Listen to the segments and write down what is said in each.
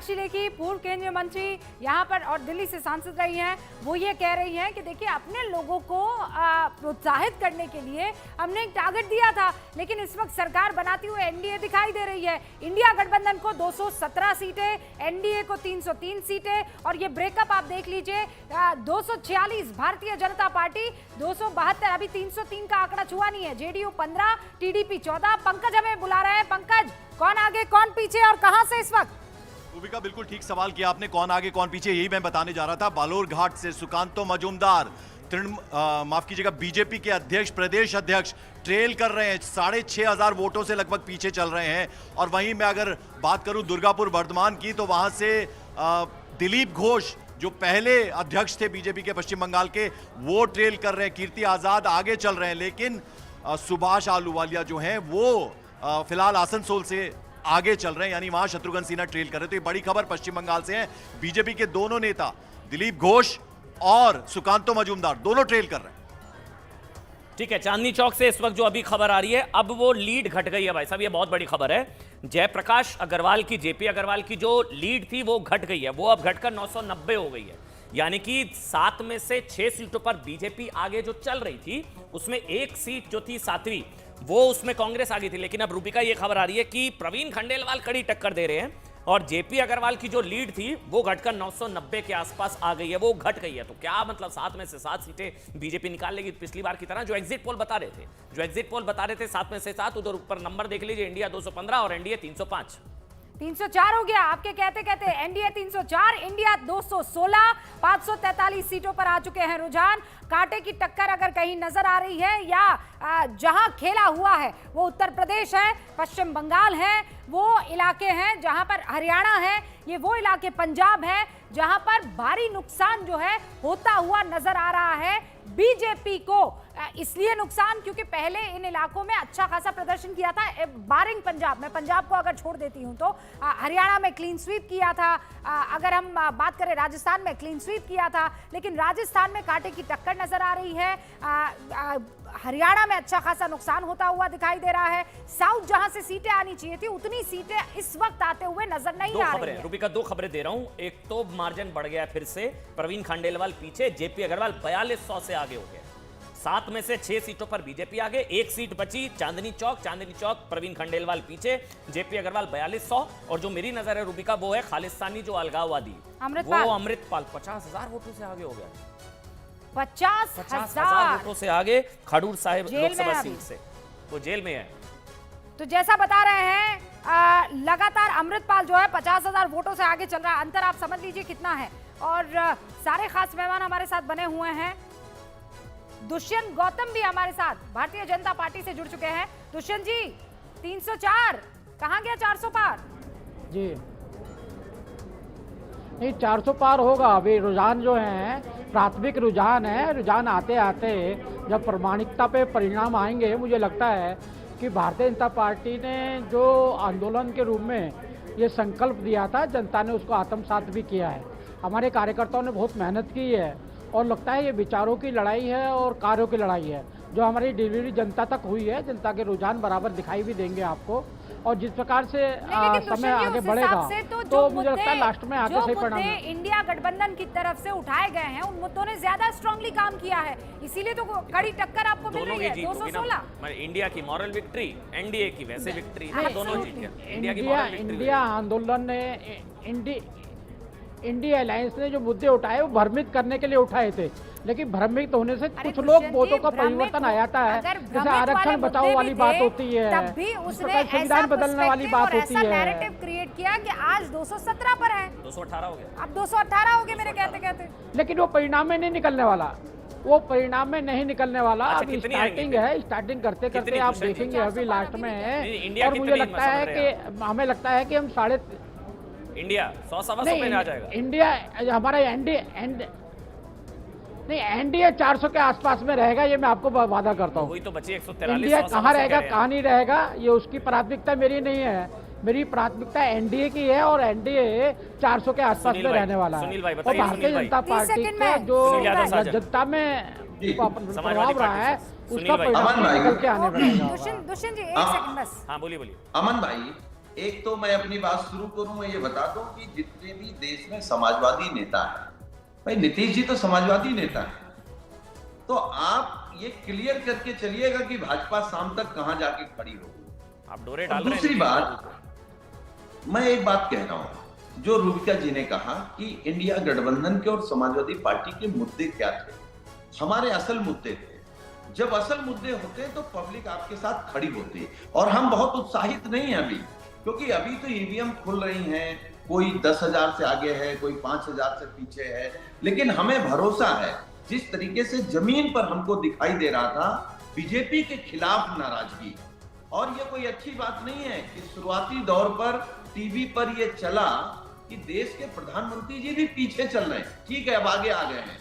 जिले की पूर्व केंद्रीय मंत्री यहाँ पर और दिल्ली से सांसद रही हैं, वो ये कह रही हैं कि देखिए अपने लोगों को प्रोत्साहित करने के लिए हमने एक टारगेट दिया था, लेकिन इस वक्त सरकार बनाती हुई एनडीए दिखाई दे रही है। इंडिया गठबंधन को 217 सीटें, एनडीए को 303 सीटें और ये ब्रेकअप आप देख लीजिए 246 भारतीय जनता पार्टी 272, अभी 303 का आंकड़ा छुआ नहीं है। JDU 15, TDP 14। पंकज हमें बुला रहे हैं। पंकज, कौन आगे कौन पीछे और कहां से इस वक्त? रूबिका, बिल्कुल ठीक सवाल किया आपने, कौन आगे कौन पीछे, यही मैं बताने जा रहा था। बालोर घाट से सुकांतो मजूमदार माफ कीजिएगा बीजेपी के अध्यक्ष, प्रदेश अध्यक्ष ट्रेल कर रहे हैं, 6,500 वोटों से लगभग पीछे चल रहे हैं। और वहीं मैं अगर बात करूं दुर्गापुर वर्धमान की, तो वहां से दिलीप घोष जो पहले अध्यक्ष थे बीजेपी के पश्चिम बंगाल के, वो ट्रेल कर रहे हैं। कीर्ति आजाद आगे चल रहे हैं, लेकिन सुभाष आलूवालिया जो हैं वो फिलहाल आसनसोल से आगे चल रहे हैं, यानी वहां शत्रुघ्न सिन्हा ट्रेल कर रहे हैं। तो ये बड़ी खबर पश्चिम बंगाल से है। बीजेपी के दोनों नेता दिलीप घोष और सुकांतो मजूमदार दोनों ट्रेल कर रहे हैं। ठीक है, चांदनी चौक से इस वक्त जो अभी खबर आ रही है, अब वो लीड घट गई है भाई साहब, ये बहुत बड़ी खबर है। जयप्रकाश अग्रवाल की, जेपी अग्रवाल की जो लीड थी वो घट गई है, वो अब घटकर 990 हो गई है। यानी कि 7 में से 6 सीटों पर बीजेपी आगे जो चल रही थी, उसमें एक सीट जो थी 7वीं, वो उसमें कांग्रेस आ गई थी। लेकिन अब रूबिका ये खबर आ रही है कि प्रवीण खंडेलवाल कड़ी टक्कर दे रहे हैं और जेपी अग्रवाल की जो लीड थी वो घटकर 990 के आसपास आ गई है, वो घट गई है। तो क्या मतलब 7 में से 7 सीटें बीजेपी निकाल लेगी पिछली बार की तरह? जो एग्जिट पोल बता रहे थे 7 में से 7, उधर ऊपर नंबर देख लीजिए, इंडिया 215 और एनडीए 305। 304 हो गया आपके कहते कहते। एनडीए 304, इंडिया 216, 543 सीटों पर आ चुके हैं रुझान। कांटे की टक्कर अगर कहीं नजर आ रही है या जहां खेला हुआ है वो उत्तर प्रदेश है, पश्चिम बंगाल है, वो इलाके हैं जहां पर हरियाणा है, ये वो इलाके पंजाब है जहां पर भारी नुकसान जो है होता हुआ नजर आ रहा है बीजेपी को। इसलिए नुकसान क्योंकि पहले इन इलाकों में अच्छा खासा प्रदर्शन किया था, बारिंग पंजाब। मैं पंजाब को अगर छोड़ देती हूं तो हरियाणा में क्लीन स्वीप किया था, अगर हम बात करें राजस्थान में क्लीन स्वीप किया था, लेकिन राजस्थान में कांटे की टक्कर नजर आ रही है। हरियाणा में अच्छा खासा नुकसान होता हुआ दिखाई दे रहा है। साउथ जहां से सीटें आनी चाहिए थी उतनी सीटें इस वक्त आते हुए नजर नहीं आ रही है। रूबिका, 2 खबरें दे रहा हूं। एक तो मार्जिन बढ़ गया फिर से, प्रवीण खंडेलवाल पीछे, जेपी अग्रवाल 4200 से आगे हो गए। 7 में से 6 सीटों पर बीजेपी आगे, 1 सीट बची चांदनी चौक प्रवीण खंडेलवाल पीछे, जेपी अग्रवाल 4200। और जो मेरी नजर है रूबिका वो है खालिस्तानी जो अलगाववादी, वो अमृतपाल 50,000 वोटों से आगे हो गया। 50,000 वोटों से आगे, खडूर साहिब लोकसभा सीट से, वो जेल में है। तो जैसा बता रहे हैं लगातार अमृतपाल जो है 50,000 वोटों से आगे चल रहा है। अंतर आप समझ लीजिए कितना है। और सारे खास मेहमान हमारे साथ बने हुए हैं। दुष्यंत गौतम भी हमारे साथ भारतीय जनता पार्टी से जुड़ चुके हैं। दुष्यंत जी, 304 कहां गया 400 पार? जी नहीं, 400 पार होगा। अभी रुझान जो है प्राथमिक रुझान है, रुझान आते आते जब प्रमाणिकता पे परिणाम आएंगे, मुझे लगता है कि भारतीय जनता पार्टी ने जो आंदोलन के रूप में ये संकल्प दिया था, जनता ने उसको आत्मसात भी किया है। हमारे कार्यकर्ताओं ने बहुत मेहनत की है और लगता है ये विचारों की लड़ाई है और कार्यों की लड़ाई है। जो हमारी डिलीवरी जनता तक हुई है, जनता के रुझान बराबर दिखाई भी देंगे आपको। और जिस प्रकार से समय आगे बढ़ेगा तो मुझे लगता है लास्ट में आगे सही परिणाम। इंडिया गठबंधन की तरफ से उठाए गए हैं, उन मुद्दों ने ज्यादा स्ट्रांगली काम किया है, इसीलिए तो कड़ी टक्कर आपको मिल रही है। 216 इंडिया की मॉरल विक्ट्री, एनडीए की वैसे विक्ट्री, दोनों जीत गए। इंडिया आंदोलन ने, इंडिया अलायंस ने जो मुद्दे उठाए वो भ्रमित करने के लिए उठाए थे, लेकिन भ्रमित होने से कुछ लोग वोटों का परिवर्तन आ जाता है। जैसे आरक्षण बचाओ वाली बात होती है, तब भी उसने संविधान बदलने वाली बात होती है, नैरेटिव क्रिएट किया कि आज 217 पर है, 218 हो गया, अब 218 हो गए मेरे कहते कहते। लेकिन वो परिणाम में नहीं निकलने वाला, वो परिणाम में नहीं निकलने वाला। अभी स्टार्टिंग है, स्टार्टिंग करते करते आप देखेंगे अभी लास्ट में है। और मुझे लगता है कि हमें लगता है कि हम इंडिया 100-125 पे आ जाएगा। इंडिया हमारा एनडीए 400 के आसपास में रहेगा, ये मैं आपको वादा करता हूँ। वही तो बची 143। इंडिया कहाँ रहेगा कहाँ नहीं रहेगा ये उसकी प्राथमिकता मेरी नहीं है, मेरी प्राथमिकता एनडीए की है और एनडीए 400 के आसपास में रहने वाला है। और भारतीय जनता पार्टी का जो जनता में प्रभाव रहा है उसका परिणाम निकल के आने वाला है। दुष्यंत जी 1 सेकंड बस। हाँ बोलिए। अमन भाई, एक तो मैं अपनी बात शुरू करूं, मैं ये बता दूं कि जितने भी देश में समाजवादी नेता हैं, भाई नीतीश जी तो समाजवादी नेता हैं, तो आप ये क्लियर करके चलिएगा कि भाजपा शाम तक कहां जाके खड़ी होगी। आप डोरे डाल रहे हैं दूसरी नीतीश बात, बाबू को। मैं एक बात कह रहा हूं, जो रूबिका जी ने कहा कि इंडिया गठबंधन के और समाजवादी पार्टी के मुद्दे क्या थे, हमारे असल मुद्दे थे। जब असल मुद्दे होते हैं तो पब्लिक आपके साथ खड़ी होती है, और हम बहुत उत्साहित नहीं हैं अभी, क्योंकि अभी तो ईवीएम खुल रही हैं, कोई 10,000 से आगे है, कोई 5,000 से पीछे है, लेकिन हमें भरोसा है जिस तरीके से जमीन पर हमको दिखाई दे रहा था बीजेपी के खिलाफ नाराजगी। और ये कोई अच्छी बात नहीं है कि शुरुआती दौर पर टीवी पर ये चला कि देश के प्रधानमंत्री जी भी पीछे चल रहे हैं, ठीक है अब आगे आ गए हैं,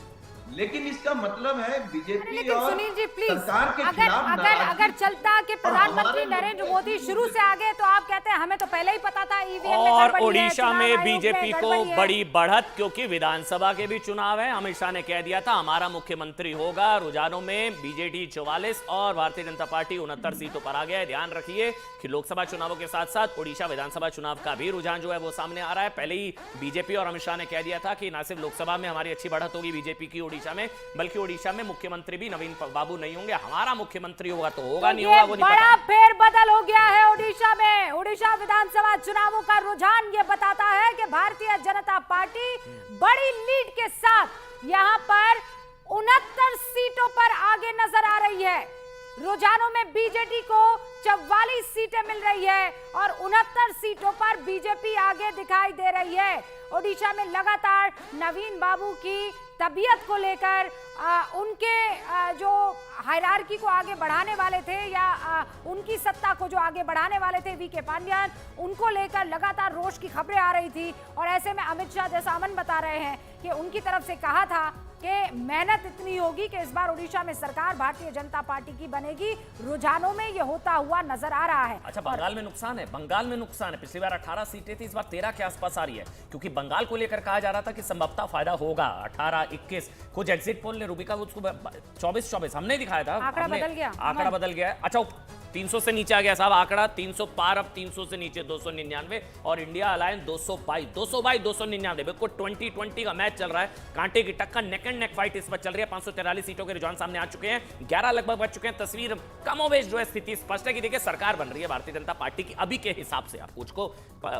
लेकिन इसका मतलब है बीजेपी लेकिन और सुनील जी प्लीज, सरकार के अगर खिलाफ अगर नाराजगी। अगर चलता कि प्रधानमंत्री हमारे नरेंद्र लोगों मोदी की शुरू से आगे, तो आप कहते हैं हमें तो पहले ही पता था ईवीएम में और गड़बड़ी है, ओडिशा चुनाव में आयोग बीजेपी को गड़बड़ी है। बड़ी बढ़त, क्योंकि विधानसभा के भी चुनाव है। अमित शाह ने कह दिया था हमारा मुख्यमंत्री होगा। रुझानों में बीजेडी 44 और भारतीय जनता पार्टी 69 सीटों पर आ गया है। ध्यान रखिए कि लोकसभा चुनावों के साथ साथ ओडिशा विधानसभा चुनाव का भी रुझान जो है वो सामने आ रहा है। पहले ही बीजेपी और अमित शाह ने कह दिया था कि ना सिर्फ लोकसभा में हमारी अच्छी बढ़त होगी बीजेपी की ओडिशा में, बल्कि ओडिशा में मुख्यमंत्री भी नवीन बाबू नहीं होंगे, हमारा मुख्यमंत्री होगा। तो होगा नहीं होगा वो नहीं बड़ा पता। फेरबदल हो गया है ओडिशा में। ओडिशा विधानसभा चुनावों का रुझान ये बताता है कि भारतीय जनता पार्टी बड़ी लीड के साथ यहां पर 69 सीटों पर आगे नजर आ रही है। रुझानों में बीजेडी को 44 सीटें मिल रही है और 69 सीटों पर बीजेपी आगे दिखाई दे रही है। ओडिशा में लगातार नवीन बाबू की तबीयत को लेकर उनके जो हायरार्की को आगे बढ़ाने वाले थे या उनकी सत्ता को जो आगे बढ़ाने वाले थे वीके पांड्यन, उनको लेकर लगातार रोष की खबरें आ रही थी। और ऐसे में अमित शाह, जैसा अमन बता रहे हैं कि उनकी तरफ से कहा था कि मेहनत इतनी होगी कि इस बार ओडिशा में सरकार भारतीय जनता पार्टी की बनेगी। रुझानों में ये होता हुआ नजर आ रहा है। अच्छा, बंगाल में नुकसान है, बंगाल में नुकसान है। पिछली बार 18 सीटें थी, इस बार 13 के आसपास आ रही है, क्योंकि बंगाल को लेकर कहा जा रहा था कि संभवतः फायदा होगा। 18, 21 कुछ एग्जिट पोल ने रूबिका उसको 24 हमने दिखाया था, आंकड़ा बदल गया, आंकड़ा बदल गया है। अच्छा, 300 से नीचे आ गया साहब आंकड़ा, 300 पार, अब 300 से नीचे 299 और इंडिया अलायंस 299। बिल्कुल 2020 का मैच चल रहा है, कांटे की टक्कर, नेक एंड नेक फाइट इस पर चल रही है। 543 सीटों के रुझान सामने आ चुके हैं, 11 लगभग बच चुके हैं। तस्वीर कमोवेश जो है स्थिति स्पष्ट है कि देखिए सरकार बन रही है भारतीय जनता पार्टी की अभी के हिसाब से। आप कुछ को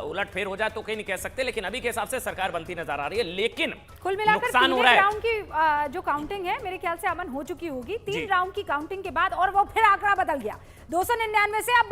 उलट फेर हो जाए तो कहीं नहीं कह सकते, लेकिन अभी के हिसाब से सरकार बनती नजर आ रही है। लेकिन कुल मिलाकर नुकसान हो तीन रहा है। राउंड की जो काउंटिंग है मेरे ख्याल से अमन हो चुकी होगी। 3 राउंड की काउंटिंग के बाद और वो फिर आंकड़ा बदल गया। 299 से अब